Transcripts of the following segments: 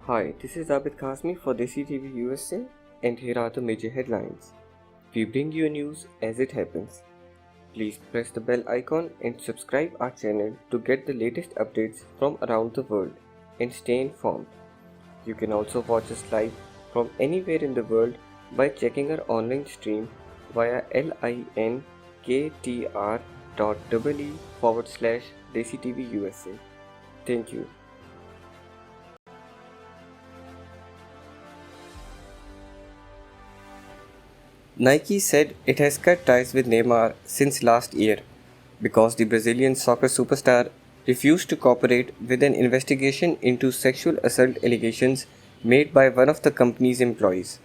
Hi, this is Abid Kazmi for Desi TV USA, and here are the major headlines. We bring you news as it happens. Please press the bell icon and subscribe our channel to get the latest updates from around the world and stay informed. You can also watch us live from anywhere in the world by checking our online stream via linktr.ee/DesiTVUSA. Thank you. Nike said it has cut ties with Neymar since last year because the Brazilian soccer superstar refused to cooperate with an investigation into sexual assault allegations made by one of the company's employees.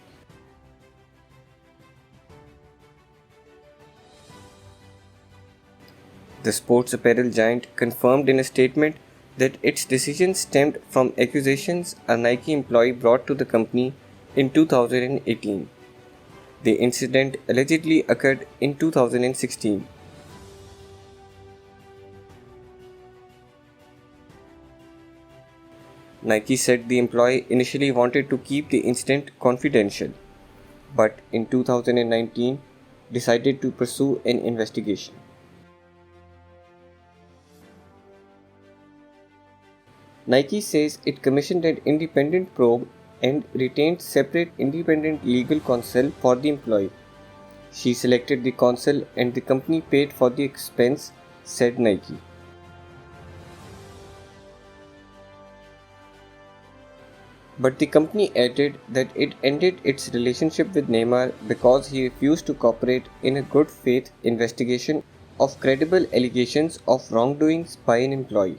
The sports apparel giant confirmed in a statement that its decision stemmed from accusations a Nike employee brought to the company in 2018. The incident allegedly occurred in 2016. Nike said the employee initially wanted to keep the incident confidential, but in 2019 decided to pursue an investigation. Nike says it commissioned an independent probe and retained separate independent legal counsel for the employee. She selected the counsel and the company paid for the expense, said Nike. But the company added that it ended its relationship with Neymar because he refused to cooperate in a good faith investigation of credible allegations of wrongdoings by an employee.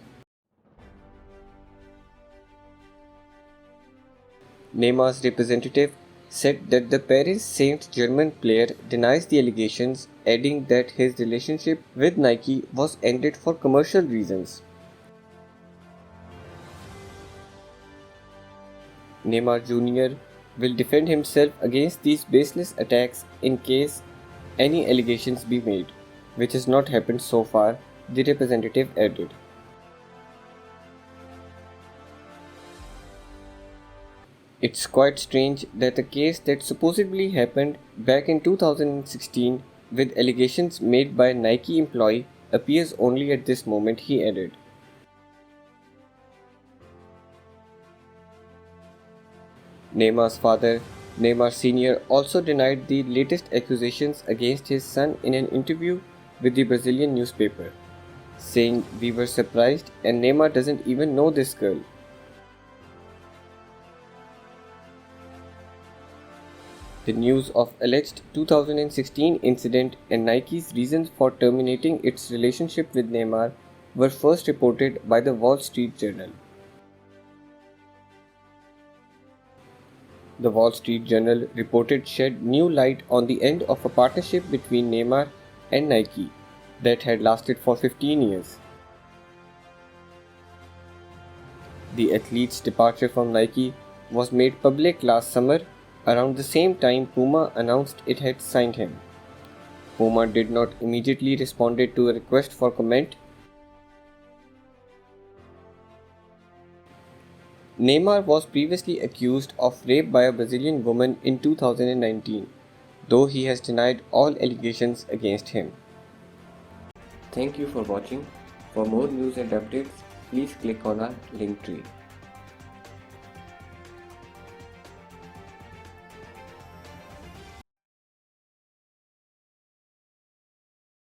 Neymar's representative said that the Paris Saint-Germain player denies the allegations, adding that his relationship with Nike was ended for commercial reasons. Neymar Jr. will defend himself against these baseless attacks in case any allegations be made, which has not happened so far, the representative added. It's quite strange that a case that supposedly happened back in 2016 with allegations made by a Nike employee appears only at this moment, he added. Neymar's father, Neymar Sr., also denied the latest accusations against his son in an interview with the Brazilian newspaper, saying, "We were surprised and Neymar doesn't even know this girl." The news of alleged 2016 incident and Nike's reasons for terminating its relationship with Neymar were first reported by the Wall Street Journal. The Wall Street Journal reported shed new light on the end of a partnership between Neymar and Nike that had lasted for 15 years. The athlete's departure from Nike was made public last summer, around the same time Puma announced it had signed him. Puma did not immediately respond to a request for comment. Neymar was previously accused of rape by a Brazilian woman in 2019, though he has denied all allegations against him. Thank you for watching. For more news and updates, please click on our link tree.